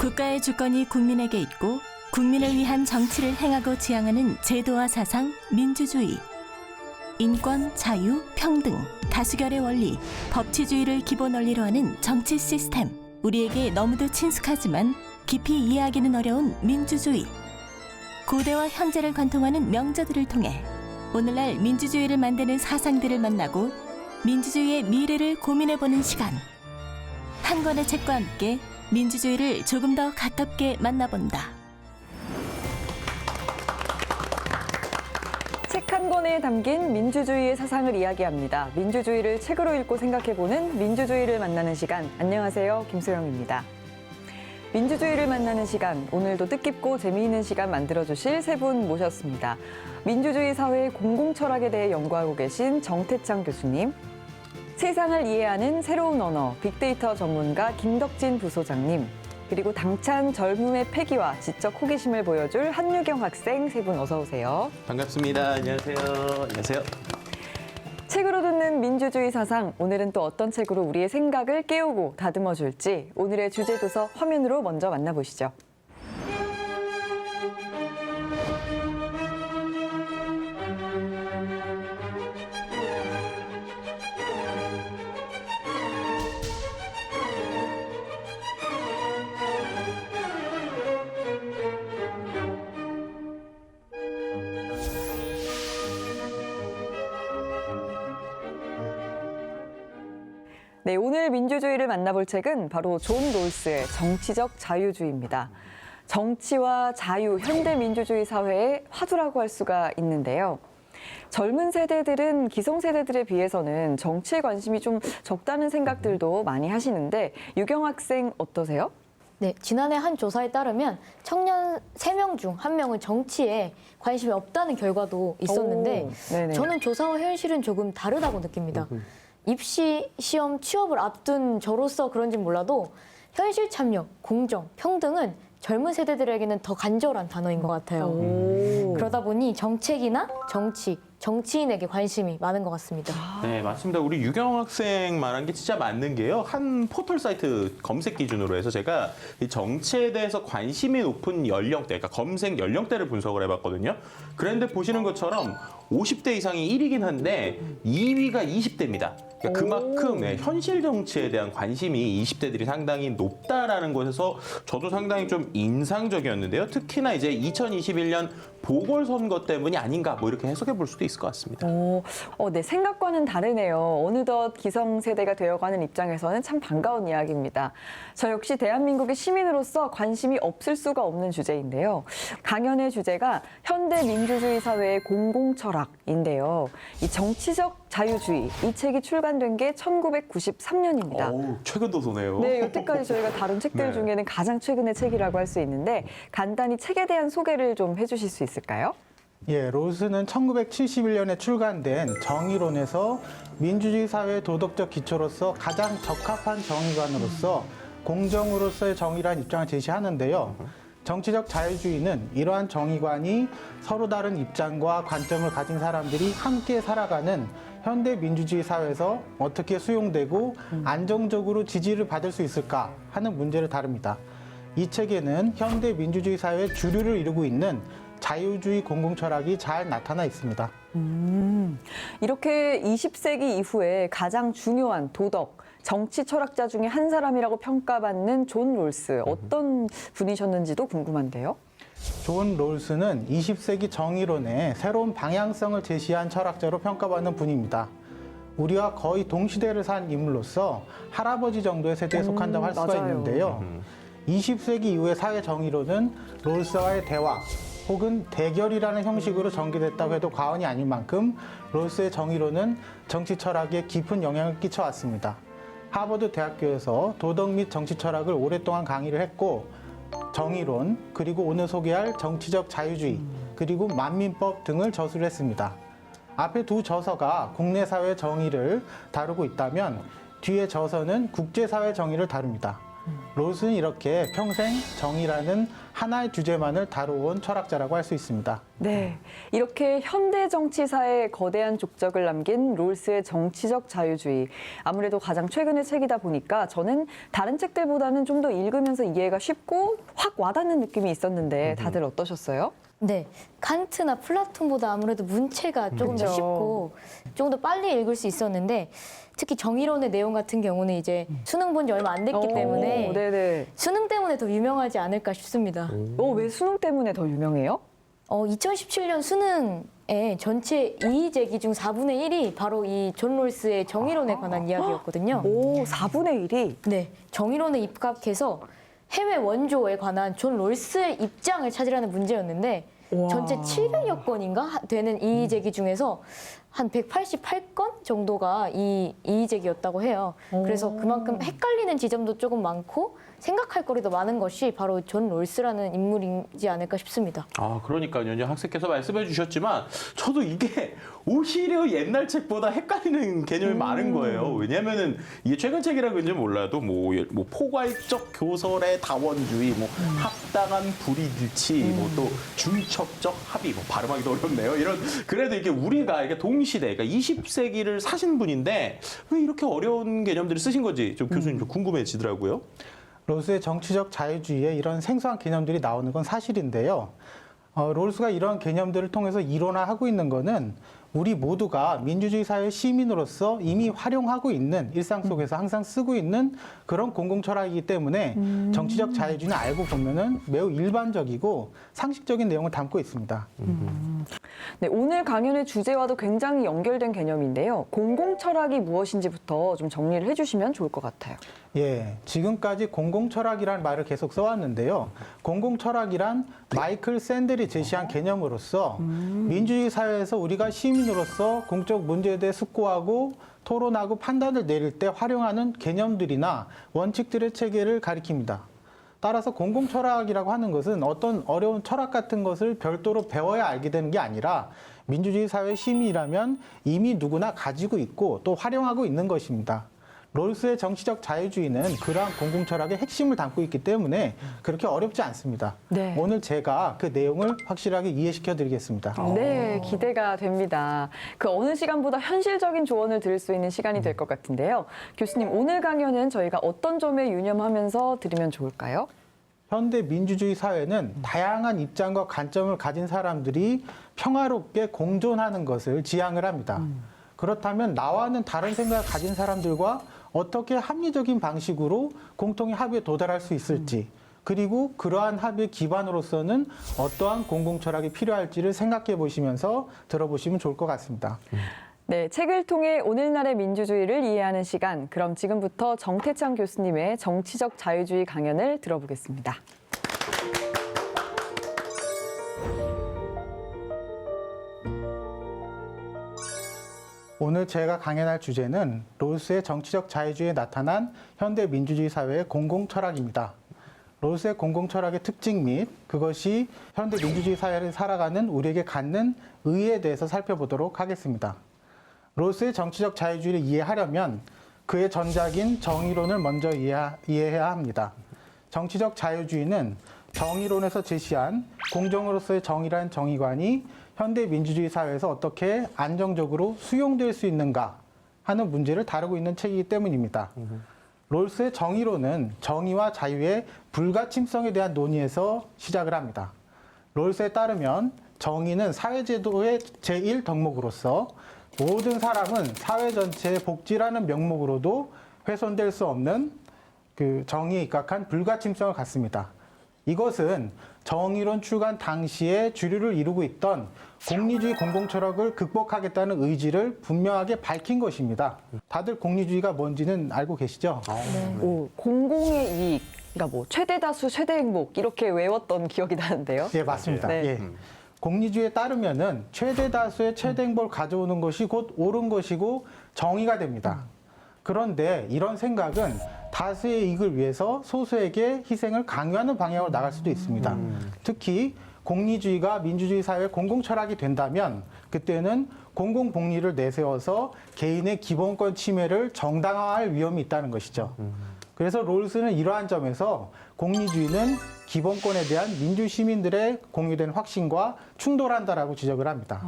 국가의 주권이 국민에게 있고 국민을 위한 정치를 행하고 지향하는 제도와 사상, 민주주의. 인권, 자유, 평등, 다수결의 원리, 법치주의를 기본 원리로 하는 정치 시스템. 우리에게 너무도 친숙하지만 깊이 이해하기는 어려운 민주주의. 고대와 현재를 관통하는 명저들을 통해 오늘날 민주주의를 만드는 사상들을 만나고 민주주의의 미래를 고민해보는 시간. 한 권의 책과 함께 민주주의를 조금 더 가깝게 만나본다. 책 한 권에 담긴 민주주의의 사상을 이야기합니다. 민주주의를 책으로 읽고 생각해보는 민주주의를 만나는 시간. 안녕하세요, 김소영입니다. 민주주의를 만나는 시간, 오늘도 뜻깊고 재미있는 시간 만들어주실 세 분 모셨습니다. 민주주의 사회의 공공철학에 대해 연구하고 계신 정태창 교수님, 세상을 이해하는 새로운 언어, 빅데이터 전문가 김덕진 부소장님, 그리고 당찬 젊음의 패기와 지적 호기심을 보여줄 한유경 학생 세 분 어서 오세요. 반갑습니다. 안녕하세요. 안녕하세요. 책으로 듣는 민주주의 사상, 오늘은 또 어떤 책으로 우리의 생각을 깨우고 다듬어 줄지 오늘의 주제 도서 화면으로 먼저 만나보시죠. 네, 오늘 민주주의를 만나볼 책은 바로 존 롤스의 정치적 자유주의입니다. 정치와 자유, 현대 민주주의 사회의 화두라고 할 수가 있는데요. 젊은 세대들은 기성세대들에 비해서는 정치에 관심이 좀 적다는 생각들도 많이 하시는데 유경 학생 어떠세요? 네, 지난해 한 조사에 따르면 청년 3명 중 1명은 정치에 관심이 없다는 결과도 있었는데 저는 조사와 현실은 조금 다르다고 느낍니다. 입시, 시험, 취업을 앞둔 저로서 그런진 몰라도 현실 참여, 공정, 평등은 젊은 세대들에게는 더 간절한 단어인 것 같아요. 그러다 보니 정책이나 정치, 정치인에게 관심이 많은 것 같습니다. 네, 맞습니다. 우리 유경 학생 말한 게 진짜 맞는 게요. 한 포털 사이트 검색 기준으로 해서 제가 이 정치에 대해서 관심이 높은 연령대, 그러니까 검색 연령대를 분석을 해봤거든요. 그런데 보시는 것처럼 50대 이상이 1위긴 한데 2위가 20대입니다. 그러니까 그만큼 현실 정치에 대한 관심이 20대들이 상당히 높다라는 것에서 저도 상당히 좀 인상적이었는데요. 특히나 이제 2021년 보궐선거 때문이 아닌가 뭐 이렇게 해석해 볼 수도 있을 것 같습니다. 네, 생각과는 다르네요. 어느덧 기성세대가 되어가는 입장에서는 참 반가운 이야기입니다. 저 역시 대한민국의 시민으로서 관심이 없을 수가 없는 주제인데요. 강연의 주제가 현대 민주주의 사회의 공공철학인데요. 이 정치적 자유주의, 이 책이 출간된 게 1993년입니다. 최근 도서네요. 네, 여태까지 저희가 다룬 책들 중에는 가장 최근의 책이라고 할 수 있는데 간단히 책에 대한 소개를 좀 해주실 수 있을까요? 예, 롤스는 1971년에 출간된 정의론에서 민주주의 사회의 도덕적 기초로서 가장 적합한 정의관으로서 공정으로서의 정의라는 입장을 제시하는데요. 정치적 자유주의는 이러한 정의관이 서로 다른 입장과 관점을 가진 사람들이 함께 살아가는 현대 민주주의 사회에서 어떻게 수용되고 안정적으로 지지를 받을 수 있을까 하는 문제를 다룹니다. 이 책에는 현대 민주주의 사회의 주류를 이루고 있는 자유주의 공공철학이 잘 나타나 있습니다. 이렇게 20세기 이후에 가장 중요한 도덕, 정치 철학자 중에 한 사람이라고 평가받는 존 롤스, 어떤 분이셨는지도 궁금한데요. 존 롤스는 20세기 정의론의 새로운 방향성을 제시한 철학자로 평가받는 분입니다. 우리와 거의 동시대를 산 인물로서 할아버지 정도의 세대에 속한다고 할 수가 맞아요. 있는데요. 20세기 이후의 사회 정의론은 롤스와의 대화 혹은 대결이라는 형식으로 전개됐다고 해도 과언이 아닐 만큼 롤스의 정의론은 정치 철학에 깊은 영향을 끼쳐왔습니다. 하버드 대학교에서 도덕 및 정치 철학을 오랫동안 강의를 했고 정의론, 그리고 오늘 소개할 정치적 자유주의, 그리고 만민법 등을 저술을 했습니다. 앞에 두 저서가 국내 사회 정의를 다루고 있다면 뒤에 저서는 국제사회 정의를 다룹니다. 롤스는 이렇게 평생 정의라는 하나의 주제만을 다뤄온 철학자라고 할 수 있습니다. 네, 이렇게 현대 정치사에 거대한 족적을 남긴 롤스의 정치적 자유주의. 아무래도 가장 최근의 책이다 보니까 저는 다른 책들보다는 좀 더 읽으면서 이해가 쉽고 확 와닿는 느낌이 있었는데 다들 어떠셨어요? 네, 칸트나 플라톤보다 아무래도 문체가 조금 더 그렇죠. 쉽고 조금 더 빨리 읽을 수 있었는데 특히 정의론의 내용 같은 경우는 이제 수능 본 지 얼마 안 됐기 때문에 네네. 수능 때문에 더 유명하지 않을까 싶습니다. 왜 수능 때문에 더 유명해요? 2017년 수능의 전체 이의 제기 중 4분의 1이 바로 이 존 롤스의 정의론에 관한 이야기였거든요. 오, 4분의 1이? 네, 정의론에 입각해서 해외 원조에 관한 존 롤스의 입장을 찾으라는 문제였는데 우와. 전체 700여 건인가 되는 이의 제기 중에서 한 188건 정도가 이 이의 제기였다고 해요. 그래서 그만큼 헷갈리는 지점도 조금 많고 생각할 거리도 많은 것이 바로 존 롤스라는 인물이지 않을까 싶습니다. 아, 그러니까요. 연재 학생께서 말씀해 주셨지만 저도 이게 오히려 옛날 책보다 헷갈리는 개념이 많은 거예요. 왜냐면은 이게 최근 책이라 그런지 몰라도 뭐 포괄적 교설의 다원주의, 뭐 합당한 불이일치, 뭐 또 중첩적 합의, 뭐 발음하기도 어렵네요. 이런 그래도 이게 우리가 이게 동시대, 그러니까 20세기를 사신 분인데 왜 이렇게 어려운 개념들을 쓰신 건지 좀 교수님 좀 궁금해지더라고요. 롤스의 정치적 자유주의에 이런 생소한 개념들이 나오는 건 사실인데요. 롤스가 이런 개념들을 통해서 일원화하고 있는 거는 우리 모두가 민주주의 사회의 시민으로서 이미 활용하고 있는 일상 속에서 항상 쓰고 있는 그런 공공 철학이기 때문에 정치적 자유주의는 알고 보면은 매우 일반적이고 상식적인 내용을 담고 있습니다. 네, 오늘 강연의 주제와도 굉장히 연결된 개념인데요. 공공 철학이 무엇인지부터 좀 정리를 해주시면 좋을 것 같아요. 예, 지금까지 공공 철학이라는 말을 계속 써왔는데요. 공공 철학이란 마이클 샌델이 제시한 개념으로서 민주주의 사회에서 우리가 시민으로서 공적 문제에 대해 숙고하고 토론하고 판단을 내릴 때 활용하는 개념들이나 원칙들의 체계를 가리킵니다. 따라서 공공 철학이라고 하는 것은 어떤 어려운 철학 같은 것을 별도로 배워야 알게 되는 게 아니라 민주주의 사회 시민이라면 이미 누구나 가지고 있고 또 활용하고 있는 것입니다. 롤스의 정치적 자유주의는 그러한 공공 철학의 핵심을 담고 있기 때문에 그렇게 어렵지 않습니다. 네. 오늘 제가 그 내용을 확실하게 이해시켜 드리겠습니다. 네, 기대가 됩니다. 그 어느 시간보다 현실적인 조언을 들을 수 있는 시간이 될 것 같은데요. 교수님, 오늘 강연은 저희가 어떤 점에 유념하면서 들으면 좋을까요? 현대 민주주의 사회는 다양한 입장과 관점을 가진 사람들이 평화롭게 공존하는 것을 지향을 합니다. 그렇다면 나와는 다른 생각을 가진 사람들과 어떻게 합리적인 방식으로 공통의 합의에 도달할 수 있을지, 그리고 그러한 합의의 기반으로서는 어떠한 공공 철학이 필요할지를 생각해 보시면서 들어보시면 좋을 것 같습니다. 네, 책을 통해 오늘날의 민주주의를 이해하는 시간. 그럼 지금부터 정태창 교수님의 정치적 자유주의 강연을 들어보겠습니다. 오늘 제가 강연할 주제는 롤스의 정치적 자유주의에 나타난 현대 민주주의 사회의 공공 철학입니다. 롤스의 공공 철학의 특징 및 그것이 현대 민주주의 사회를 살아가는 우리에게 갖는 의의에 대해서 살펴보도록 하겠습니다. 롤스의 정치적 자유주의를 이해하려면 그의 전작인 정의론을 먼저 이해해야 합니다. 정치적 자유주의는 정의론에서 제시한 공정으로서의 정의라는 정의관이 현대 민주주의 사회에서 어떻게 안정적으로 수용될 수 있는가 하는 문제를 다루고 있는 책이기 때문입니다. 롤스의 정의론은 정의와 자유의 불가침성에 대한 논의에서 시작을 합니다. 롤스에 따르면 정의는 사회제도의 제1덕목으로서 모든 사람은 사회 전체의 복지라는 명목으로도 훼손될 수 없는 그 정의에 입각한 불가침성을 갖습니다. 이것은 정의론 출간 당시에 주류를 이루고 있던 공리주의 공공철학을 극복하겠다는 의지를 분명하게 밝힌 것입니다. 다들 공리주의가 뭔지는 알고 계시죠? 오, 공공의 이익, 그러니까 뭐 최대 다수 최대 행복 이렇게 외웠던 기억이 나는데요. 예, 맞습니다. 네. 예. 공리주의에 따르면은 최대 다수의 최대 행복을 가져오는 것이 곧 옳은 것이고 정의가 됩니다. 그런데 이런 생각은 다수의 이익을 위해서 소수에게 희생을 강요하는 방향으로 나갈 수도 있습니다. 특히 공리주의가 민주주의 사회의 공공 철학이 된다면 그때는 공공 복리를 내세워서 개인의 기본권 침해를 정당화할 위험이 있다는 것이죠. 그래서 롤스는 이러한 점에서 공리주의는 기본권에 대한 민주 시민들의 공유된 확신과 충돌한다라고 지적을 합니다.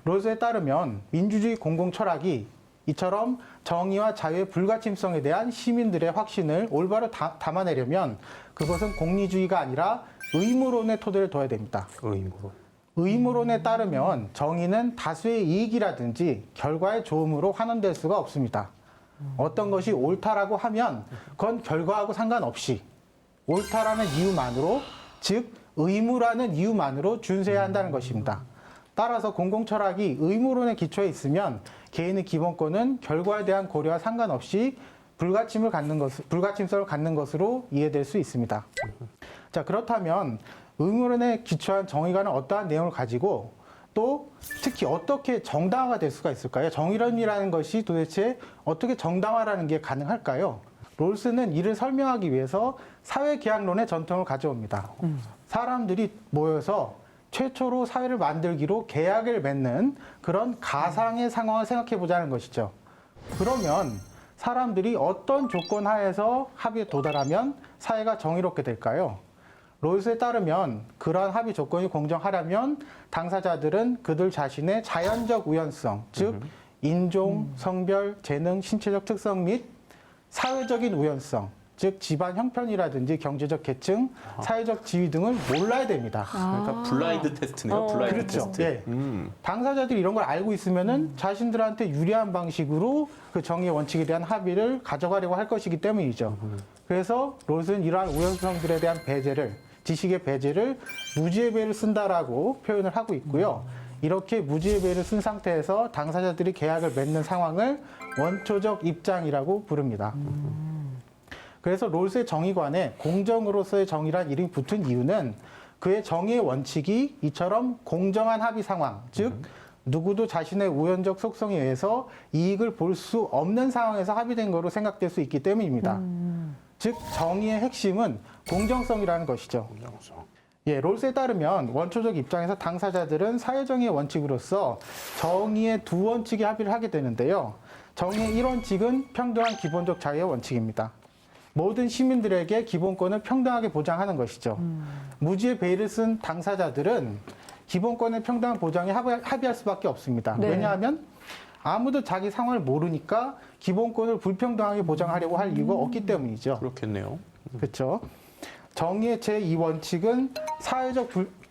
롤스에 따르면 민주주의 공공 철학이 이처럼 정의와 자유의 불가침성에 대한 시민들의 확신을 올바로 담아내려면 그것은 공리주의가 아니라 의무론의 토대를 둬야 됩니다. 의무론. 의무론에 따르면 정의는 다수의 이익이라든지 결과의 좋음으로 환원될 수가 없습니다. 어떤 것이 옳다라고 하면 그건 결과하고 상관없이 옳다라는 이유만으로, 즉 의무라는 이유만으로 준수해야 한다는 것입니다. 따라서 공공철학이 의무론의 기초에 있으면 개인의 기본권은 결과에 대한 고려와 상관없이 불가침성을 갖는 것으로 이해될 수 있습니다. 자, 그렇다면 의무론에 기초한 정의관은 어떠한 내용을 가지고 또 특히 어떻게 정당화가 될 수가 있을까요? 정의론이라는 것이 도대체 어떻게 정당화라는 게 가능할까요? 롤스는 이를 설명하기 위해서 사회계약론의 전통을 가져옵니다. 사람들이 모여서 최초로 사회를 만들기로 계약을 맺는 그런 가상의 상황을 생각해 보자는 것이죠. 그러면 사람들이 어떤 조건 하에서 합의에 도달하면 사회가 정의롭게 될까요? 롤스에 따르면 그러한 합의 조건이 공정하려면 당사자들은 그들 자신의 자연적 우연성, 즉 인종, 성별, 재능, 신체적 특성 및 사회적인 우연성, 즉 집안 형편이라든지 경제적 계층, 사회적 지위 등을 몰라야 됩니다. 그러니까 블라인드 테스트네요. 블라인드 그렇죠. 테스트. 예. 당사자들이 이런 걸 알고 있으면은 자신들한테 유리한 방식으로 그 정의의 원칙에 대한 합의를 가져가려고 할 것이기 때문이죠. 그래서 롤스는 이러한 우연성들에 대한 배제를, 지식의 배제를 무지의 배를 쓴다라고 표현을 하고 있고요. 이렇게 무지의 배를 쓴 상태에서 당사자들이 계약을 맺는 상황을 원초적 입장이라고 부릅니다. 그래서 롤스의 정의관에 공정으로서의 정의란 이름이 붙은 이유는 그의 정의의 원칙이 이처럼 공정한 합의 상황, 즉 누구도 자신의 우연적 속성에 의해서 이익을 볼 수 없는 상황에서 합의된 거로 생각될 수 있기 때문입니다. 즉 정의의 핵심은 공정성이라는 것이죠. 공정성. 예, 롤스에 따르면 원초적 입장에서 당사자들은 사회정의의 원칙으로서 정의의 두 원칙에 합의를 하게 되는데요. 정의의 1원칙은 평등한 기본적 자유의 원칙입니다. 모든 시민들에게 기본권을 평등하게 보장하는 것이죠. 무지의 배를 쓴 당사자들은 기본권의 평등한 보장에 합의할 수밖에 없습니다. 네. 왜냐하면 아무도 자기 상황을 모르니까 기본권을 불평등하게 보장하려고 할 이유가 없기 때문이죠. 그렇겠네요. 그렇죠. 정의의 제2원칙은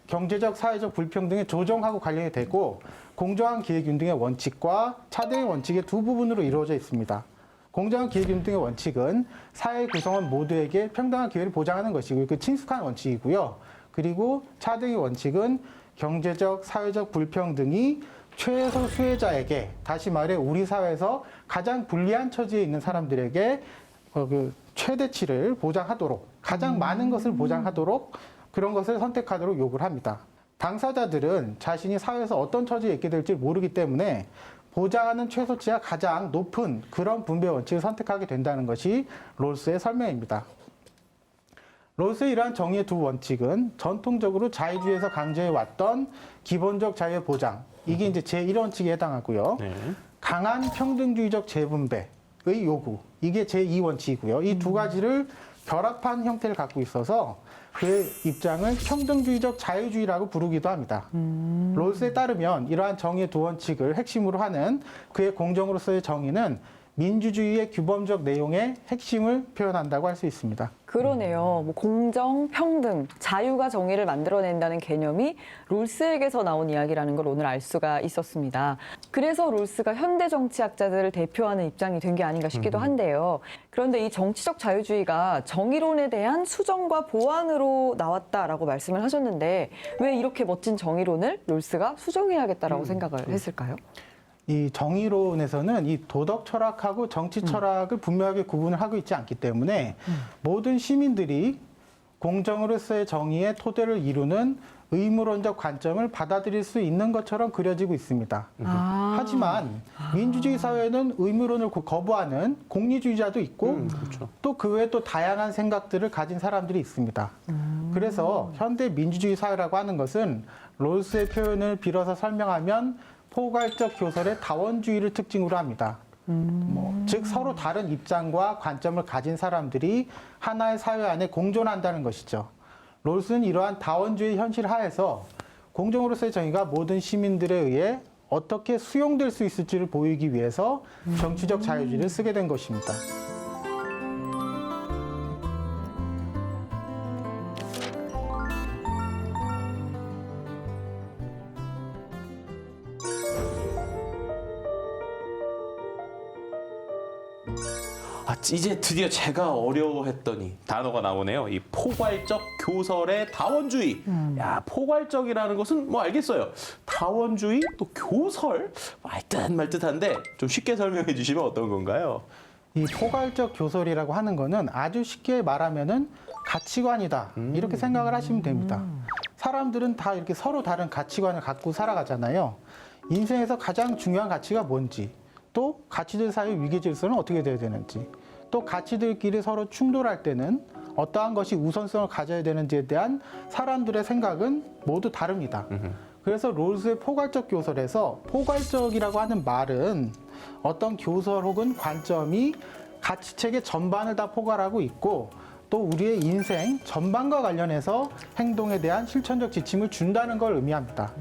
경제적, 사회적 불평등의 조정하고 관련이 되고 공정한 기회균등의 원칙과 차등의 원칙의 두 부분으로 이루어져 있습니다. 공정한 기회균등의 원칙은 사회 구성원 모두에게 평등한 기회를 보장하는 것이고 그 친숙한 원칙이고요. 그리고 차등의 원칙은 경제적, 사회적 불평등이 최소 수혜자에게, 다시 말해 우리 사회에서 가장 불리한 처지에 있는 사람들에게 그 최대치를 보장하도록, 가장 많은 것을 보장하도록 그런 것을 선택하도록 요구를 합니다. 당사자들은 자신이 사회에서 어떤 처지에 있게 될지 모르기 때문에 보장하는 최소치가 가장 높은 그런 분배 원칙을 선택하게 된다는 것이 롤스의 설명입니다. 롤스의 이러한 정의의 두 원칙은 전통적으로 자유주의에서 강조해왔던 기본적 자유의 보장, 이게 이제 제1원칙에 해당하고요. 네. 강한 평등주의적 재분배의 요구, 이게 제2원칙이고요. 이 두 가지를 결합한 형태를 갖고 있어서 그의 입장을 평등주의적 자유주의라고 부르기도 합니다. 롤스에 따르면 이러한 정의의 두 원칙을 핵심으로 하는 그의 공정으로서의 정의는 민주주의의 규범적 내용의 핵심을 표현한다고 할 수 있습니다. 그러네요. 뭐 공정, 평등, 자유가 정의를 만들어낸다는 개념이 롤스에게서 나온 이야기라는 걸 오늘 알 수가 있었습니다. 그래서 롤스가 현대 정치학자들을 대표하는 입장이 된 게 아닌가 싶기도 한데요. 그런데 이 정치적 자유주의가 정의론에 대한 수정과 보완으로 나왔다라고 말씀을 하셨는데 왜 이렇게 멋진 정의론을 롤스가 수정해야겠다라고 생각을 했을까요? 이 정의론에서는 이 도덕 철학하고 정치 철학을 분명하게 구분을 하고 있지 않기 때문에 모든 시민들이 공정으로서의 정의의 토대를 이루는 의무론적 관점을 받아들일 수 있는 것처럼 그려지고 있습니다. 하지만 민주주의 사회는 의무론을 거부하는 공리주의자도 있고 그렇죠. 또 그 외에 또 다양한 생각들을 가진 사람들이 있습니다. 그래서 현대 민주주의 사회라고 하는 것은 롤스의 표현을 빌어서 설명하면 포괄적 교설의 다원주의를 특징으로 합니다. 즉 서로 다른 입장과 관점을 가진 사람들이 하나의 사회 안에 공존한다는 것이죠. 롤스는 이러한 다원주의 현실 하에서 공정으로서의 정의가 모든 시민들에 의해 어떻게 수용될 수 있을지를 보이기 위해서 정치적 자유주의를 쓰게 된 것입니다. 이제 드디어 제가 어려워했더니 단어가 나오네요. 이 포괄적 교설의 다원주의. 야, 포괄적이라는 것은 뭐 알겠어요. 다원주의 또 교설 말듯말듯한데 좀 쉽게 설명해 주시면 어떤 건가요? 이 포괄적 교설이라고 하는 거는 아주 쉽게 말하면은 가치관이다. 이렇게 생각을 하시면 됩니다. 사람들은 다 이렇게 서로 다른 가치관을 갖고 살아가잖아요. 인생에서 가장 중요한 가치가 뭔지, 또 가치들 사이 위계 질서는 어떻게 돼야 되는지, 또 가치들끼리 서로 충돌할 때는 어떠한 것이 우선성을 가져야 되는지에 대한 사람들의 생각은 모두 다릅니다. 그래서 롤스의 포괄적 교설에서 포괄적이라고 하는 말은 어떤 교설 혹은 관점이 가치체계 전반을 다 포괄하고 있고 또 우리의 인생 전반과 관련해서 행동에 대한 실천적 지침을 준다는 걸 의미합니다.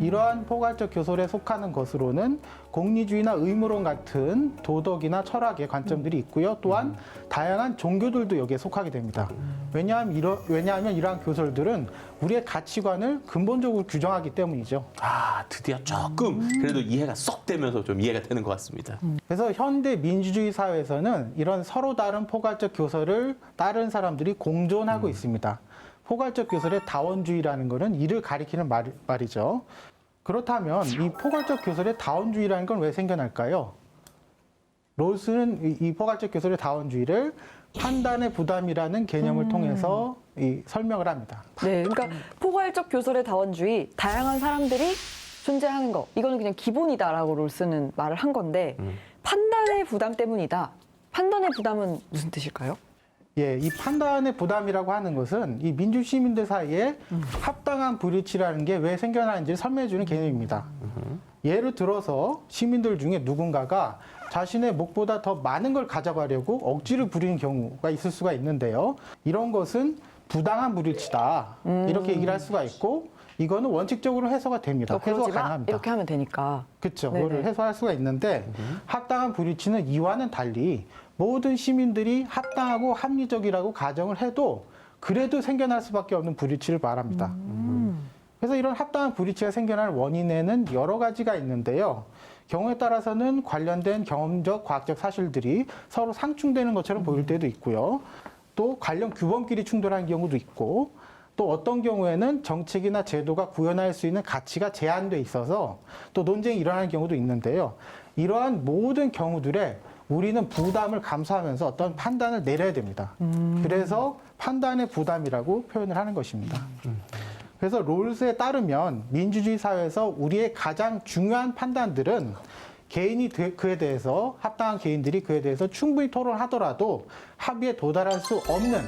이러한 포괄적 교설에 속하는 것으로는 공리주의나 의무론 같은 도덕이나 철학의 관점들이 있고요. 또한 다양한 종교들도 여기에 속하게 됩니다. 왜냐하면 이러한 교설들은 우리의 가치관을 근본적으로 규정하기 때문이죠. 아, 드디어 조금 그래도 이해가 쏙 되면서 좀 이해가 되는 것 같습니다. 그래서 현대 민주주의 사회에서는 이런 서로 다른 포괄적 교설을 따른 사람들이 공존하고 있습니다. 포괄적 교설의 다원주의라는 것은 이를 가리키는 말이죠. 그렇다면 이 포괄적 교설의 다원주의라는 건 왜 생겨날까요? 롤스는 이 포괄적 교설의 다원주의를 판단의 부담이라는 개념을 통해서 설명을 합니다. 네, 그러니까 포괄적 교설의 다원주의, 다양한 사람들이 존재하는 거, 이거는 그냥 기본이다라고 롤스는 말을 한 건데 판단의 부담 때문이다. 판단의 부담은 무슨 뜻일까요? 예, 이 판단의 부담이라고 하는 것은 이 민주 시민들 사이에 합당한 불일치라는 게 왜 생겨나는지를 설명해 주는 개념입니다. 예를 들어서 시민들 중에 누군가가 자신의 몫보다 더 많은 걸 가져가려고 억지를 부리는 경우가 있을 수가 있는데요. 이런 것은 부당한 불일치다. 이렇게 얘기를 할 수가 있고 이거는 원칙적으로 해소가 됩니다. 해소가 가능합니다. 이렇게 하면 되니까. 그렇죠. 그거를 해소할 수가 있는데 합당한 불일치는 이와는 달리 모든 시민들이 합당하고 합리적이라고 가정을 해도 그래도 생겨날 수밖에 없는 불일치를 말합니다. 그래서 이런 합당한 불일치가 생겨날 원인에는 여러 가지가 있는데요. 경우에 따라서는 관련된 경험적, 과학적 사실들이 서로 상충되는 것처럼 보일 때도 있고요. 또 관련 규범끼리 충돌하는 경우도 있고 또 어떤 경우에는 정책이나 제도가 구현할 수 있는 가치가 제한돼 있어서 또 논쟁이 일어나는 경우도 있는데요. 이러한 모든 경우들에 우리는 부담을 감수하면서 어떤 판단을 내려야 됩니다. 그래서 판단의 부담이라고 표현을 하는 것입니다. 그래서 롤스에 따르면 민주주의 사회에서 우리의 가장 중요한 판단들은 개인이 그에 대해서 합당한 개인들이 그에 대해서 충분히 토론하더라도 합의에 도달할 수 없는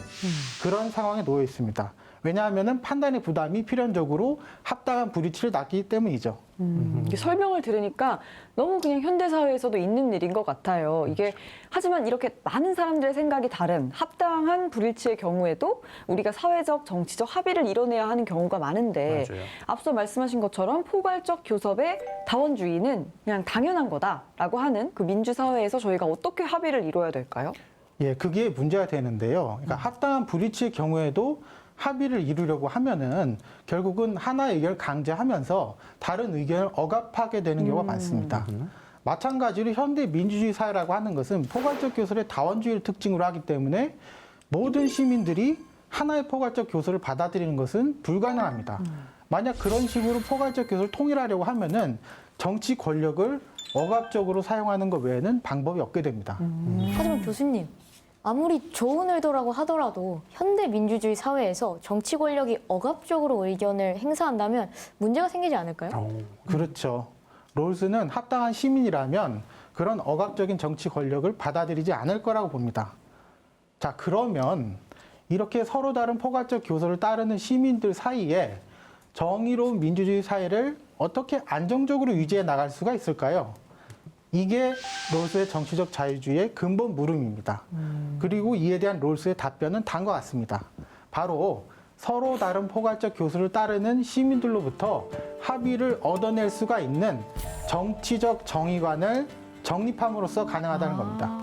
그런 상황에 놓여 있습니다. 왜냐하면 판단의 부담이 필연적으로 합당한 불이치를 낳기 때문이죠. 설명을 들으니까 너무 그냥 현대사회에서도 있는 일인 것 같아요. 이게 하지만 이렇게 많은 사람들의 생각이 다른 합당한 불일치의 경우에도 우리가 사회적, 정치적 합의를 이뤄내야 하는 경우가 많은데 맞아요. 앞서 말씀하신 것처럼 포괄적 교섭의 다원주의는 그냥 당연한 거다라고 하는 그 민주사회에서 저희가 어떻게 합의를 이뤄야 될까요? 예, 그게 문제가 되는데요. 그러니까 합당한 불이치의 경우에도 합의를 이루려고 하면은 결국은 하나의 의견을 강제하면서 다른 의견을 억압하게 되는 경우가 많습니다. 마찬가지로 현대 민주주의 사회라고 하는 것은 포괄적 교설의 다원주의를 특징으로 하기 때문에 모든 시민들이 하나의 포괄적 교설을 받아들이는 것은 불가능합니다. 만약 그런 식으로 포괄적 교설을 통일하려고 하면은 정치 권력을 억압적으로 사용하는 것 외에는 방법이 없게 됩니다. 하지만 교수님, 아무리 좋은 의도라고 하더라도 현대 민주주의 사회에서 정치 권력이 억압적으로 의견을 행사한다면 문제가 생기지 않을까요? 그렇죠. 롤스는 합당한 시민이라면 그런 억압적인 정치 권력을 받아들이지 않을 거라고 봅니다. 자, 그러면 이렇게 서로 다른 포괄적 교설을 따르는 시민들 사이에 정의로운 민주주의 사회를 어떻게 안정적으로 유지해 나갈 수가 있을까요? 이게 롤스의 정치적 자유주의의 근본 물음입니다. 그리고 이에 대한 롤스의 답변은 다음과 같습니다. 바로 서로 다른 포괄적 교수를 따르는 시민들로부터 합의를 얻어낼 수가 있는 정치적 정의관을 정립함으로써 가능하다는 겁니다.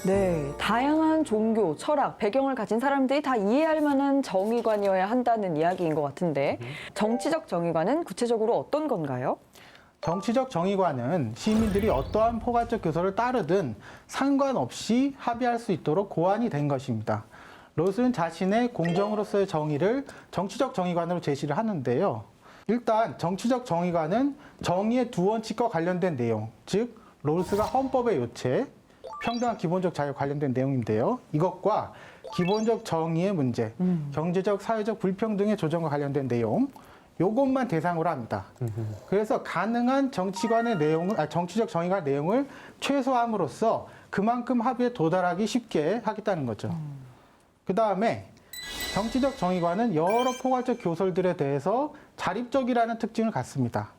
네, 다양한 종교, 철학, 배경을 가진 사람들이 다 이해할 만한 정의관이어야 한다는 이야기인 것 같은데 정치적 정의관은 구체적으로 어떤 건가요? 정치적 정의관은 시민들이 어떠한 포괄적 교서를 따르든 상관없이 합의할 수 있도록 고안이 된 것입니다. 롤스는 자신의 공정으로서의 정의를 정치적 정의관으로 제시를 하는데요. 일단 정치적 정의관은 정의의 두 원칙과 관련된 내용, 즉 롤스가 헌법의 요체, 평등한 기본적 자유 관련된 내용인데요. 이것과 기본적 정의의 문제, 경제적, 사회적 불평등의 조정과 관련된 내용, 요것만 대상으로 합니다. 그래서 가능한 정치관의 내용을, 정치적 정의관 내용을 최소함으로써 그만큼 합의에 도달하기 쉽게 하겠다는 거죠. 그 다음에 정치적 정의관은 여러 포괄적 교설들에 대해서 자립적이라는 특징을 갖습니다.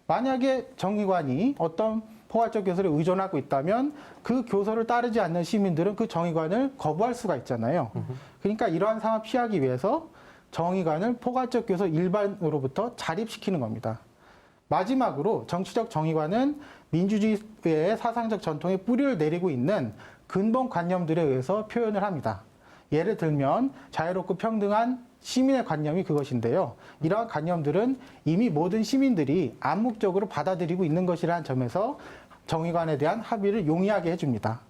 만약에 정의관이 어떤 포괄적 교설에 의존하고 있다면 그 교설을 따르지 않는 시민들은 그 정의관을 거부할 수가 있잖아요. 그러니까 이러한 상황을 피하기 위해서 정의관을 포괄적 교설 일반으로부터 자립시키는 겁니다. 마지막으로 정치적 정의관은 민주주의의 사상적 전통에 뿌리를 내리고 있는 근본 관념들에 의해서 표현을 합니다. 예를 들면 자유롭고 평등한 시민의 관념이 그것인데요. 이러한 관념들은 이미 모든 시민들이 암묵적으로 받아들이고 있는 것이라는 점에서 정의관에 대한 합의를 용이하게 해줍니다.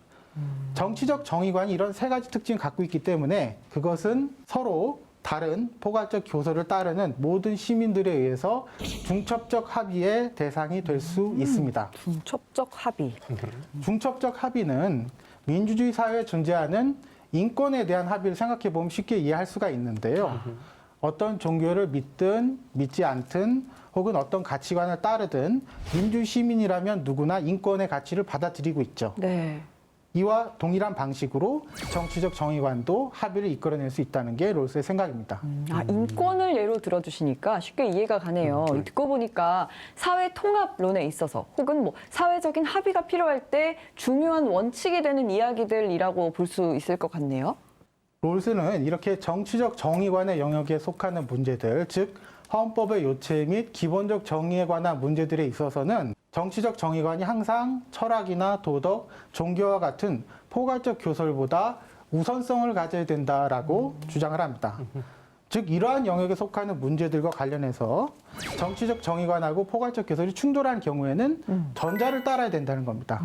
정치적 정의관이 이런 세 가지 특징을 갖고 있기 때문에 그것은 서로 다른 포괄적 교서를 따르는 모든 시민들에 의해서 중첩적 합의의 대상이 될 수 있습니다. 중첩적 합의. 중첩적 합의는 민주주의 사회에 존재하는 인권에 대한 합의를 생각해 보면 쉽게 이해할 수가 있는데요. 어떤 종교를 믿든 믿지 않든 혹은 어떤 가치관을 따르든 민주 시민이라면 누구나 인권의 가치를 받아들이고 있죠. 네. 이와 동일한 방식으로 정치적 정의관도 합의를 이끌어낼 수 있다는 게 롤스의 생각입니다. 인권을 예로 들어주시니까 쉽게 이해가 가네요. 듣고 보니까 사회 통합론에 있어서 혹은 뭐 사회적인 합의가 필요할 때 중요한 원칙이 되는 이야기들이라고 볼 수 있을 것 같네요. 롤스는 이렇게 정치적 정의관의 영역에 속하는 문제들, 즉 헌법의 요체 및 기본적 정의에 관한 문제들에 있어서는 정치적 정의관이 항상 철학이나 도덕, 종교와 같은 포괄적 교설보다 우선성을 가져야 된다라고 주장을 합니다. 즉 이러한 영역에 속하는 문제들과 관련해서 정치적 정의관하고 포괄적 교설이 충돌한 경우에는 전자를 따라야 된다는 겁니다.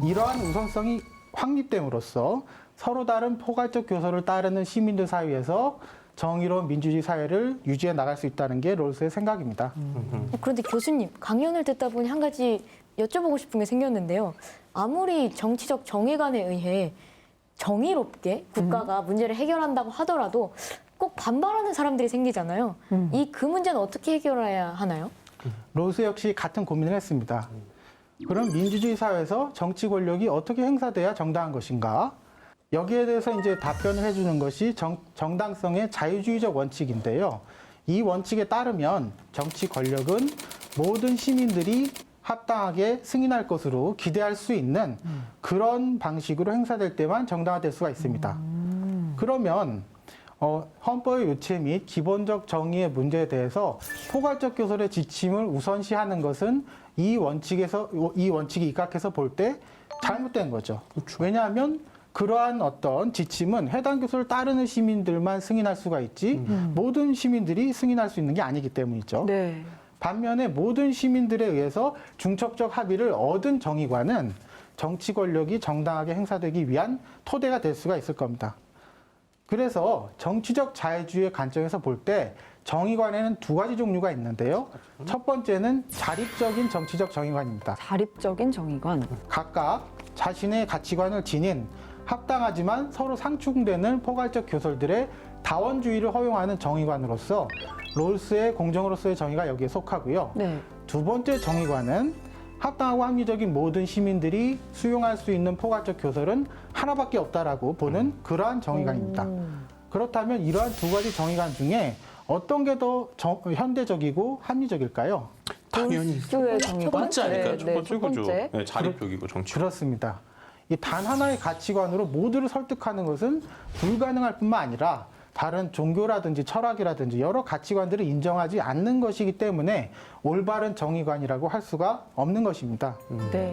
이러한 우선성이 확립됨으로써 서로 다른 포괄적 교설을 따르는 시민들 사이에서 정의로운 민주주의 사회를 유지해 나갈 수 있다는 게 롤스의 생각입니다. 그런데 교수님, 강연을 듣다 보니 한 가지 여쭤보고 싶은 게 생겼는데요. 아무리 정치적 정의관에 의해 정의롭게 국가가 문제를 해결한다고 하더라도 꼭 반발하는 사람들이 생기잖아요. 그 문제는 어떻게 해결해야 하나요? 롤스 역시 같은 고민을 했습니다. 그럼 민주주의 사회에서 정치 권력이 어떻게 행사돼야 정당한 것인가? 여기에 대해서 이제 답변을 해주는 것이 정당성의 자유주의적 원칙인데요. 이 원칙에 따르면 정치 권력은 모든 시민들이 합당하게 승인할 것으로 기대할 수 있는 그런 방식으로 행사될 때만 정당화될 수가 있습니다. 그러면 헌법의 요체 및 기본적 정의의 문제에 대해서 포괄적 교설의 지침을 우선시하는 것은 이 원칙이 입각해서 볼 때 잘못된 거죠. 그렇죠. 왜냐하면 그러한 어떤 지침은 해당 교서를 따르는 시민들만 승인할 수가 있지 모든 시민들이 승인할 수 있는 게 아니기 때문이죠. 네. 반면에 모든 시민들에 의해서 중첩적 합의를 얻은 정의관은 정치 권력이 정당하게 행사되기 위한 토대가 될 수가 있을 겁니다. 그래서 정치적 자유주의의 관점에서 볼 때 정의관에는 두 가지 종류가 있는데요. 첫 번째는 자립적인 정치적 정의관입니다. 자립적인 정의관. 각각 자신의 가치관을 지닌 합당하지만 서로 상충되는 포괄적 교설들의 다원주의를 허용하는 정의관으로서 롤스의 공정으로서의 정의가 여기에 속하고요. 네. 두 번째 정의관은 합당하고 합리적인 모든 시민들이 수용할 수 있는 포괄적 교설은 하나밖에 없다라고 보는 그러한 정의관입니다. 그렇다면 이러한 두 가지 정의관 중에 어떤 게 더 현대적이고 합리적일까요? 당연히 수의 정의관? 첫 번째 아닐까요? 첫 번째 첫 그죠. 번째. 네, 자립적이고 정치. 그렇습니다. 이 단 하나의 가치관으로 모두를 설득하는 것은 불가능할 뿐만 아니라 다른 종교라든지 철학이라든지 여러 가치관들을 인정하지 않는 것이기 때문에 올바른 정의관이라고 할 수가 없는 것입니다. 네.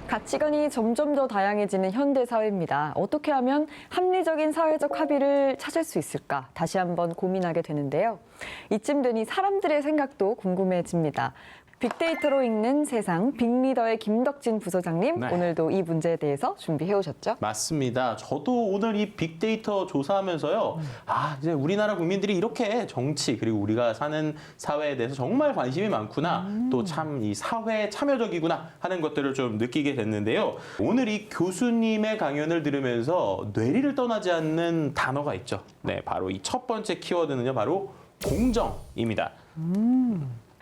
가치관이 점점 더 다양해지는 현대 사회입니다. 어떻게 하면 합리적인 사회적 합의를 찾을 수 있을까? 다시 한번 고민하게 되는데요. 이쯤 되니 사람들의 생각도 궁금해집니다. 빅데이터로 읽는 세상, 빅리더의 김덕진 부소장님, 네. 오늘도 이 문제에 대해서 준비해 오셨죠? 맞습니다. 저도 오늘 이 빅데이터 조사하면서요. 이제 우리나라 국민들이 이렇게 정치 그리고 우리가 사는 사회에 대해서 정말 관심이 많구나. 또 참 이 사회에 참여적이구나 하는 것들을 좀 느끼게 됐는데요. 오늘 이 교수님의 강연을 들으면서 뇌리를 떠나지 않는 단어가 있죠. 네, 바로 이 첫 번째 키워드는요. 바로 공정입니다.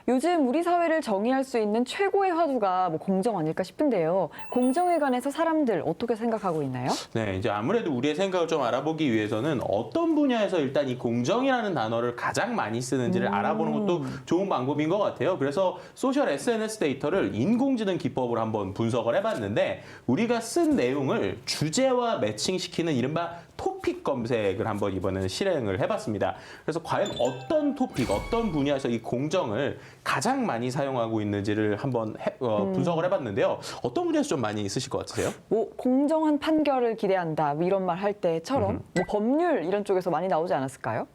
요즘 우리 사회를 정의할 수 있는 최고의 화두가 공정 아닐까 싶은데요. 공정에 관해서 사람들 어떻게 생각하고 있나요? 네, 이제 아무래도 우리의 생각을 좀 알아보기 위해서는 어떤 분야에서 일단 이 공정이라는 단어를 가장 많이 쓰는지를 알아보는 것도 좋은 방법인 것 같아요. 그래서 소셜 SNS 데이터를 인공지능 기법으로 한번 분석을 해봤는데 우리가 쓴 내용을 주제와 매칭시키는 이른바 토픽 검색을 한번 이번에는 실행을 해봤습니다. 그래서 과연 어떤 토픽, 어떤 분야에서 이 공정을 가장 많이 사용하고 있는지를 한번 분석을 해봤는데요. 어떤 분야에서 좀 많이 있으실 것 같으세요? 공정한 판결을 기대한다 이런 말 할 때처럼 법률 이런 쪽에서 많이 나오지 않았을까요?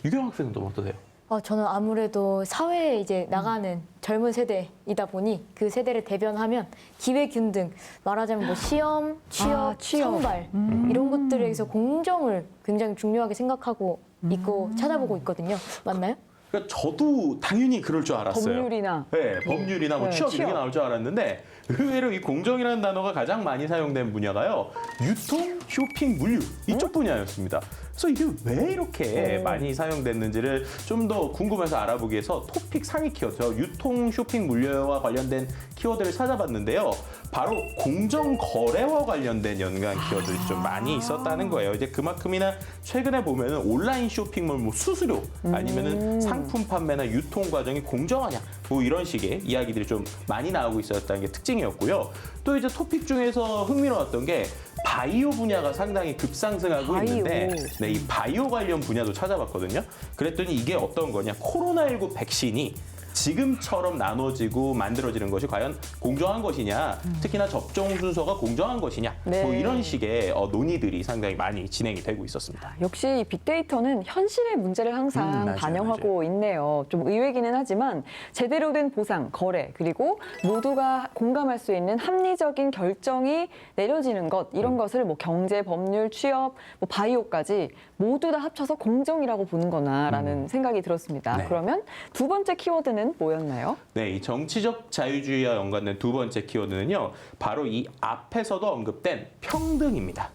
유경 학생은 좀 어떠세요? 저는 아무래도 사회에 이제 나가는 젊은 세대이다 보니 그 세대를 대변하면 기회균등, 말하자면 뭐 시험, 취업, 취업. 선발 이런 것들에서 공정을 굉장히 중요하게 생각하고 있고 찾아보고 있거든요. 맞나요? 그러니까 저도 당연히 그럴 줄 알았어요. 법률이나. 네, 법률이나 뭐 네, 취업 이런 게 취업. 나올 줄 알았는데 의외로 이 공정이라는 단어가 가장 많이 사용된 분야가요. 유통, 쇼핑, 물류 이쪽 분야였습니다. 그래서 이게 왜 이렇게 많이 사용됐는지를 좀 더 궁금해서 알아보기 위해서 토픽 상위 키워드, 유통, 쇼핑, 물류와 관련된 키워드를 찾아봤는데요. 바로 공정거래와 관련된 연관 키워드들이 좀 많이 있었다는 거예요. 이제 그만큼이나 최근에 보면은 온라인 쇼핑몰 뭐 수수료 아니면은 상품 판매나 유통 과정이 공정하냐 뭐 이런 식의 이야기들이 좀 많이 나오고 있었다는 게 특징이었고요. 또 이제 토픽 중에서 흥미로웠던 게 바이오 분야가 상당히 급상승하고 바이오. 있는데 네, 이 바이오 관련 분야도 찾아봤거든요. 그랬더니 이게 어떤 거냐. 코로나19 백신이 지금처럼 나눠지고 만들어지는 것이 과연 공정한 것이냐, 특히나 접종 순서가 공정한 것이냐, 네. 뭐 이런 식의 논의들이 상당히 많이 진행이 되고 있었습니다. 역시 이 빅데이터는 현실의 문제를 항상 맞아요, 반영하고 있네요. 좀 의외기는 하지만 제대로 된 보상, 거래, 그리고 모두가 공감할 수 있는 합리적인 결정이 내려지는 것, 이런 것을 뭐 경제, 법률, 취업, 뭐 바이오까지 모두 다 합쳐서 공정이라고 보는 거나라는 생각이 들었습니다. 네. 그러면 두 번째 키워드는 뭐였나요? 네, 이 정치적 자유주의와 연관된 두 번째 키워드는요, 바로 이 앞에서도 언급된 평등입니다.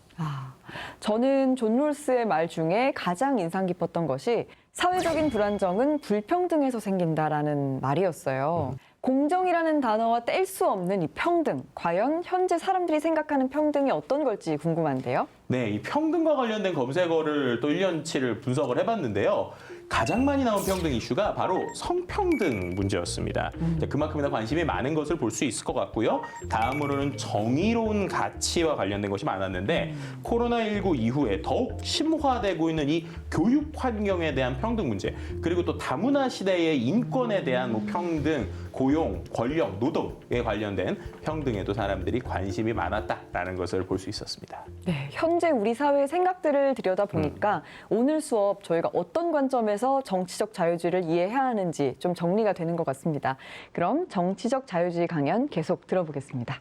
저는 존 롤스의 말 중에 가장 인상 깊었던 것이 사회적인 불안정은 불평등에서 생긴다라는 말이었어요. 공정이라는 단어와 뗄 수 없는 이 평등, 과연 현재 사람들이 생각하는 평등이 어떤 걸지 궁금한데요. 네, 이 평등과 관련된 검색어를 또 1년치를 분석을 해봤는데요. 가장 많이 나온 평등 이슈가 바로 성평등 문제였습니다. 이제 그만큼이나 관심이 많은 것을 볼 수 있을 것 같고요. 다음으로는 정의로운 가치와 관련된 것이 많았는데 코로나19 이후에 더욱 심화되고 있는 이 교육 환경에 대한 평등 문제, 그리고 또 다문화 시대의 인권에 대한 뭐 평등, 고용, 권력, 노동에 관련된 평등에도 사람들이 관심이 많았다라는 것을 볼 수 있었습니다. 네, 현재 우리 사회의 생각들을 들여다보니까 오늘 수업 저희가 어떤 관점에서 정치적 자유주의를 이해해야 하는지 좀 정리가 되는 것 같습니다. 그럼 정치적 자유주의 강연 계속 들어보겠습니다.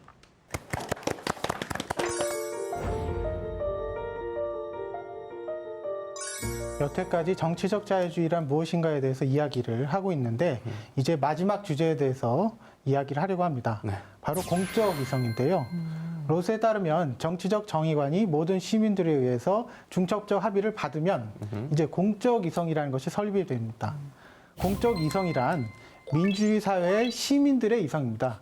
여태까지 정치적 자유주의란 무엇인가에 대해서 이야기를 하고 있는데 이제 마지막 주제에 대해서 이야기를 하려고 합니다. 네. 바로 공적 이성인데요. 롯에 따르면 정치적 정의관이 모든 시민들에 의해서 중첩적 합의를 받으면 이제 공적 이성이라는 것이 설립이 됩니다. 공적 이성이란 민주주의 사회의 시민들의 이성입니다.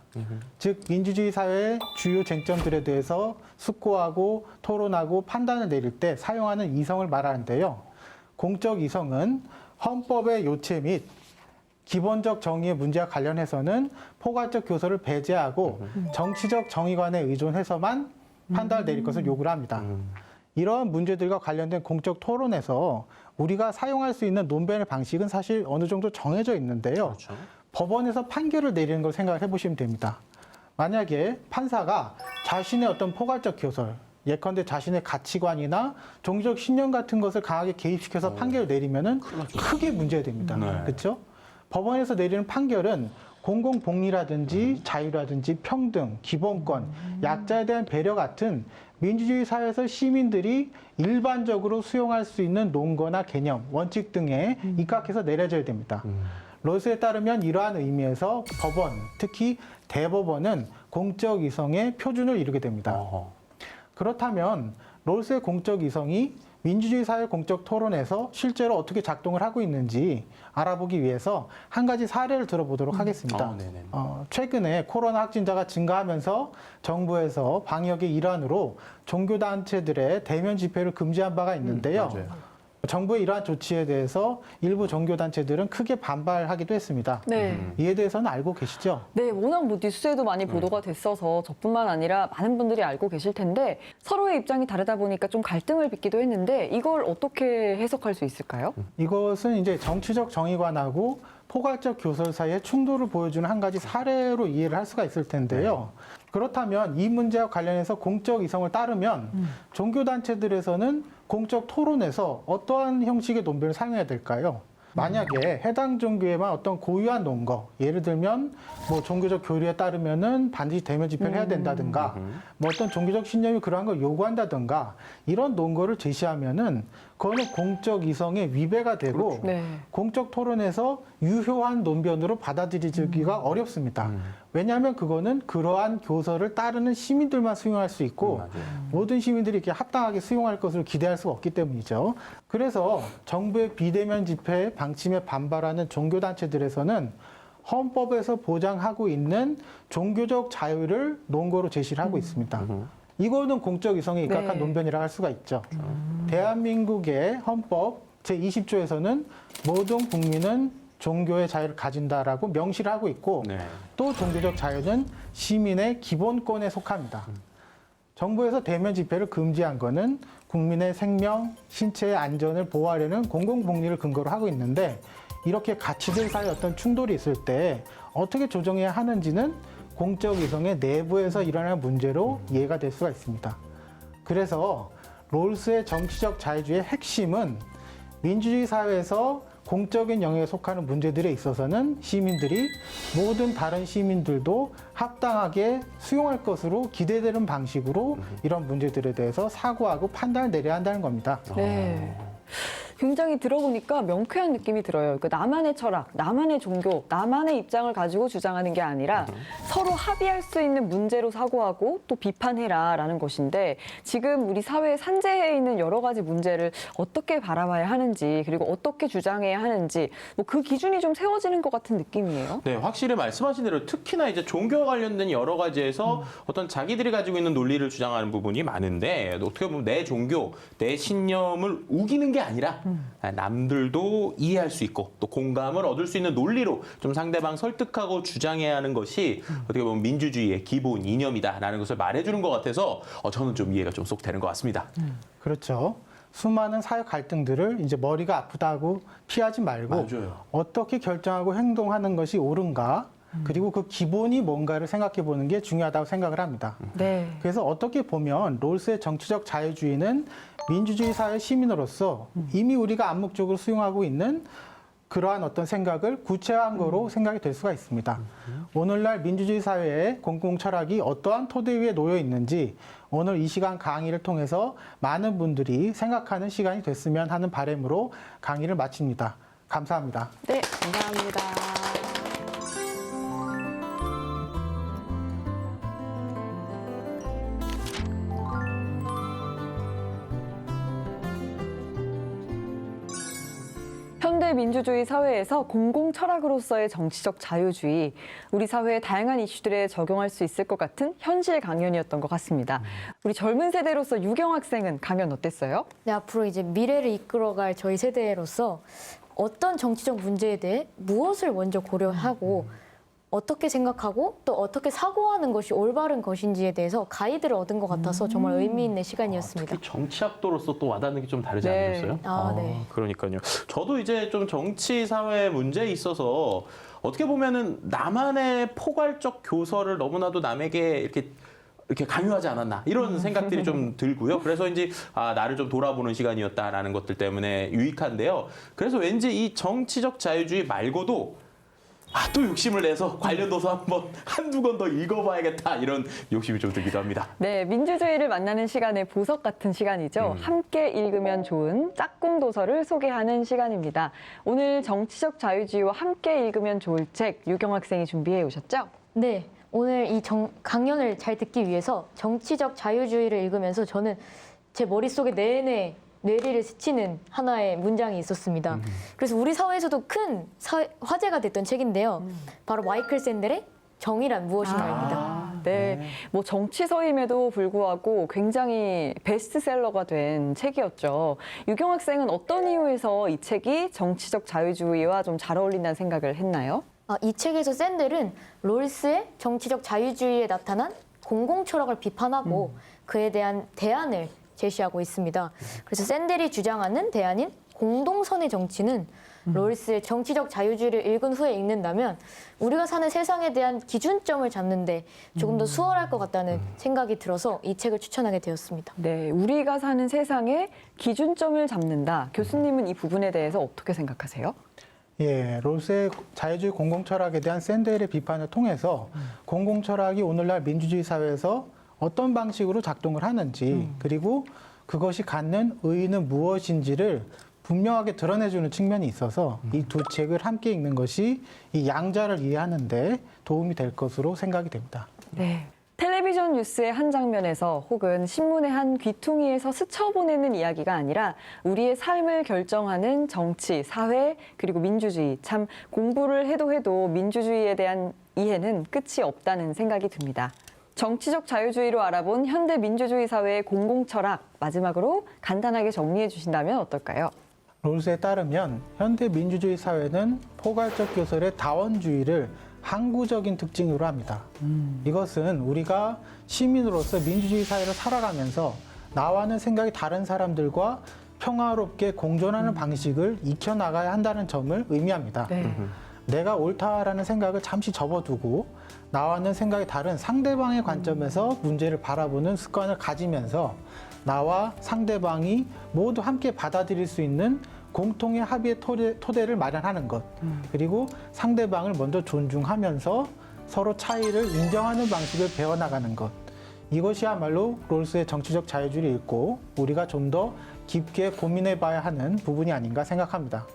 즉 민주주의 사회의 주요 쟁점들에 대해서 숙고하고 토론하고 판단을 내릴 때 사용하는 이성을 말하는데요. 공적 이성은 헌법의 요체 및 기본적 정의의 문제와 관련해서는 포괄적 교서를 배제하고 정치적 정의관에 의존해서만 판단을 내릴 것을 요구를 합니다. 이러한 문제들과 관련된 공적 토론에서 우리가 사용할 수 있는 논변의 방식은 사실 어느 정도 정해져 있는데요. 그렇죠. 법원에서 판결을 내리는 걸 생각을 해보시면 됩니다. 만약에 판사가 자신의 어떤 포괄적 교설, 예컨대 자신의 가치관이나 종교적 신념 같은 것을 강하게 개입시켜서 판결을 내리면은 크게 문제됩니다. 네. 그렇죠? 법원에서 내리는 판결은 공공복리라든지 자유라든지 평등, 기본권, 약자에 대한 배려 같은 민주주의 사회에서 시민들이 일반적으로 수용할 수 있는 논거나 개념, 원칙 등에 입각해서 내려져야 됩니다. 롯에 따르면 이러한 의미에서 법원, 특히 대법원은 공적 이성의 표준을 이루게 됩니다. 어허. 그렇다면 롯의 공적 이성이 민주주의 사회 공적 토론에서 실제로 어떻게 작동을 하고 있는지 알아보기 위해서 한 가지 사례를 들어보도록 하겠습니다. 네네. 최근에 코로나 확진자가 증가하면서 정부에서 방역의 일환으로 종교단체들의 대면 집회를 금지한 바가 있는데요. 맞아요. 정부의 이러한 조치에 대해서 일부 종교단체들은 크게 반발하기도 했습니다. 네. 이에 대해서는 알고 계시죠? 네, 워낙 뭐 뉴스에도 많이 보도가 됐어서 저뿐만 아니라 많은 분들이 알고 계실 텐데 서로의 입장이 다르다 보니까 좀 갈등을 빚기도 했는데 이걸 어떻게 해석할 수 있을까요? 이것은 이제 정치적 정의관하고 포괄적 교설 사이의 충돌을 보여주는 한 가지 사례로 이해를 할 수가 있을 텐데요. 그렇다면 이 문제와 관련해서 공적 이성을 따르면 종교단체들에서는 공적 토론에서 어떠한 형식의 논변을 사용해야 될까요? 만약에 해당 종교에만 어떤 고유한 논거, 예를 들면 뭐 종교적 교리에 따르면은 반드시 대면 집회를 해야 된다든가, 뭐 어떤 종교적 신념이 그러한 걸 요구한다든가 이런 논거를 제시하면은 그거는 공적 이성의 위배가 되고 네. 공적 토론에서 유효한 논변으로 받아들이기가 어렵습니다. 왜냐하면 그거는 그러한 교서를 따르는 시민들만 수용할 수 있고 모든 시민들이 이렇게 합당하게 수용할 것을 기대할 수가 없기 때문이죠. 그래서 정부의 비대면 집회 방침에 반발하는 종교단체들에서는 헌법에서 보장하고 있는 종교적 자유를 논거로 제시를 하고 있습니다. 이거는 공적 이성에 입각한 네. 논변이라 할 수가 있죠. 대한민국의 헌법 제20조에서는 모든 국민은 종교의 자유를 가진다라고 명시를 하고 있고 네. 또 종교적 자유는 시민의 기본권에 속합니다. 정부에서 대면 집회를 금지한 거는 국민의 생명, 신체의 안전을 보호하려는 공공복리를 근거로 하고 있는데 이렇게 가치들 사이에 어떤 충돌이 있을 때 어떻게 조정해야 하는지는 공적 이성의 내부에서 일어나는 문제로 이해가 될 수가 있습니다. 그래서 롤스의 정치적 자유주의의 핵심은 민주주의 사회에서 공적인 영역에 속하는 문제들에 있어서는 시민들이 모든 다른 시민들도 합당하게 수용할 것으로 기대되는 방식으로 이런 문제들에 대해서 사고하고 판단을 내려야 한다는 겁니다. 네. 굉장히 들어보니까 명쾌한 느낌이 들어요. 그러니까 나만의 철학, 나만의 종교, 나만의 입장을 가지고 주장하는 게 아니라 서로 합의할 수 있는 문제로 사고하고 또 비판해라라는 것인데 지금 우리 사회에 산재해 있는 여러 가지 문제를 어떻게 바라봐야 하는지 그리고 어떻게 주장해야 하는지 뭐 그 기준이 좀 세워지는 것 같은 느낌이에요. 네, 확실히 말씀하신 대로 특히나 이제 종교와 관련된 여러 가지에서 어떤 자기들이 가지고 있는 논리를 주장하는 부분이 많은데 어떻게 보면 내 종교, 내 신념을 우기는 게 아니라 남들도 이해할 수 있고 또 공감을 얻을 수 있는 논리로 좀 상대방 설득하고 주장해야 하는 것이 어떻게 보면 민주주의의 기본 이념이다라는 것을 말해주는 것 같아서 저는 좀 이해가 좀 쏙 되는 것 같습니다. 그렇죠. 수많은 사회 갈등들을 이제 머리가 아프다고 피하지 말고 맞아요. 어떻게 결정하고 행동하는 것이 옳은가 그리고 그 기본이 뭔가를 생각해 보는 게 중요하다고 생각을 합니다. 네. 그래서 어떻게 보면 롤스의 정치적 자유주의는 민주주의 사회 시민으로서 이미 우리가 암묵적으로 수용하고 있는 그러한 어떤 생각을 구체화한 거로 생각이 될 수가 있습니다. 오늘날 민주주의 사회의 공공 철학이 어떠한 토대 위에 놓여 있는지 오늘 이 시간 강의를 통해서 많은 분들이 생각하는 시간이 됐으면 하는 바람으로 강의를 마칩니다. 감사합니다. 네, 감사합니다. 현대 민주주의 사회에서 공공 철학으로서의 정치적 자유주의, 우리 사회의 다양한 이슈들에 적용할 수 있을 것 같은 현실 강연이었던 것 같습니다. 우리 젊은 세대로서 유경 학생은 강연 어땠어요? 네, 앞으로 이제 미래를 이끌어갈 저희 세대로서 어떤 정치적 문제에 대해 무엇을 먼저 고려하고 어떻게 생각하고 또 어떻게 사고하는 것이 올바른 것인지에 대해서 가이드를 얻은 것 같아서 정말 의미 있는 시간이었습니다. 특히 정치학도로서 또 와닿는 게 좀 다르지 네. 않으셨어요? 네. 그러니까요. 저도 이제 좀 정치 사회 문제에 있어서 어떻게 보면은 나만의 포괄적 교서를 너무나도 남에게 이렇게 강요하지 않았나 이런 생각들이 좀 들고요. 그래서 이제 나를 좀 돌아보는 시간이었다라는 것들 때문에 유익한데요. 그래서 왠지 이 정치적 자유주의 말고도 또 욕심을 내서 관련 도서 한두 권 더 읽어봐야겠다 이런 욕심이 좀 들기도 합니다. 네, 민주주의를 만나는 시간의 보석 같은 시간이죠. 함께 읽으면 좋은 짝꿍 도서를 소개하는 시간입니다. 오늘 정치적 자유주의와 함께 읽으면 좋을 책 유경 학생이 준비해 오셨죠? 네, 오늘 이 강연을 잘 듣기 위해서 정치적 자유주의를 읽으면서 저는 제 머릿속에 내내 뇌리를 스치는 하나의 문장이 있었습니다. 그래서 우리 사회에서도 큰 화제가 됐던 책인데요. 바로 마이클 샌델의 정의란 무엇인가입니다. 네, 뭐 정치서임에도 불구하고 굉장히 베스트셀러가 된 책이었죠. 유경 학생은 어떤 이유에서 이 책이 정치적 자유주의와 좀 잘 어울린다는 생각을 했나요? 이 책에서 샌델은 롤스의 정치적 자유주의에 나타난 공공 철학을 비판하고 그에 대한 대안을 제시하고 있습니다. 그래서 샌델이 주장하는 대안인 공동선의 정치는 롤스의 정치적 자유주의를 읽은 후에 읽는다면 우리가 사는 세상에 대한 기준점을 잡는데 조금 더 수월할 것 같다는 생각이 들어서 이 책을 추천하게 되었습니다. 네, 우리가 사는 세상에 기준점을 잡는다. 교수님은 이 부분에 대해서 어떻게 생각하세요? 예, 롤스의 자유주의 공공철학에 대한 샌델의 비판을 통해서 공공철학이 오늘날 민주주의 사회에서 어떤 방식으로 작동을 하는지 그리고 그것이 갖는 의의는 무엇인지를 분명하게 드러내주는 측면이 있어서 이 두 책을 함께 읽는 것이 이 양자를 이해하는 데 도움이 될 것으로 생각이 됩니다. 네. 텔레비전 뉴스의 한 장면에서 혹은 신문의 한 귀퉁이에서 스쳐보내는 이야기가 아니라 우리의 삶을 결정하는 정치, 사회, 그리고 민주주의. 참 공부를 해도 민주주의에 대한 이해는 끝이 없다는 생각이 듭니다. 정치적 자유주의로 알아본 현대 민주주의 사회의 공공철학, 마지막으로 간단하게 정리해 주신다면 어떨까요? 롤스에 따르면 현대 민주주의 사회는 포괄적 교설의 다원주의를 항구적인 특징으로 합니다. 이것은 우리가 시민으로서 민주주의 사회를 살아가면서 나와는 생각이 다른 사람들과 평화롭게 공존하는 방식을 익혀나가야 한다는 점을 의미합니다. 네. 내가 옳다라는 생각을 잠시 접어두고 나와는 생각이 다른 상대방의 관점에서 문제를 바라보는 습관을 가지면서 나와 상대방이 모두 함께 받아들일 수 있는 공통의 합의의 토대를 마련하는 것. 그리고 상대방을 먼저 존중하면서 서로 차이를 인정하는 방식을 배워나가는 것. 이것이야말로 롤스의 정치적 자유주의를 읽고 우리가 좀 더 깊게 고민해봐야 하는 부분이 아닌가 생각합니다.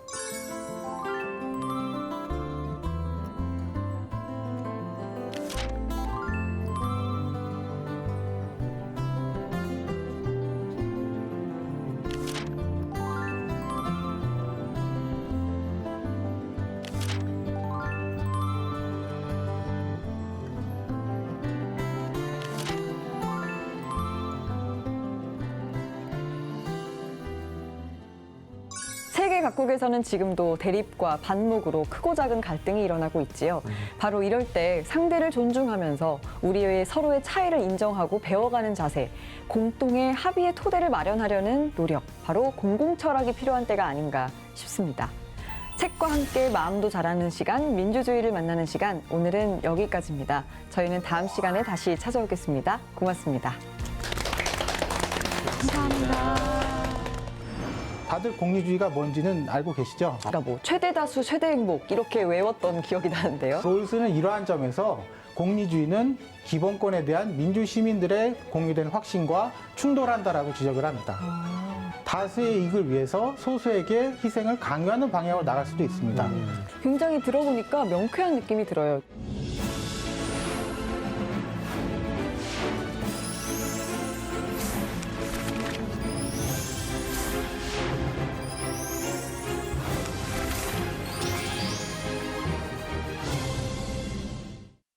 세계 각국에서는 지금도 대립과 반목으로 크고 작은 갈등이 일어나고 있지요. 바로 이럴 때 상대를 존중하면서 우리의 서로의 차이를 인정하고 배워가는 자세, 공동의 합의의 토대를 마련하려는 노력, 바로 공공철학이 필요한 때가 아닌가 싶습니다. 책과 함께 마음도 자라는 시간, 민주주의를 만나는 시간, 오늘은 여기까지입니다. 저희는 다음 시간에 다시 찾아오겠습니다. 고맙습니다. 감사합니다. 다들 공리주의가 뭔지는 알고 계시죠? 그러니까 뭐 최대 다수 최대 행복 이렇게 외웠던 기억이 나는데요. 롤스는 이러한 점에서 공리주의는 기본권에 대한 민주 시민들의 공유된 확신과 충돌한다라고 지적을 합니다. 다수의 이익을 위해서 소수에게 희생을 강요하는 방향으로 나갈 수도 있습니다. 굉장히 들어보니까 명쾌한 느낌이 들어요.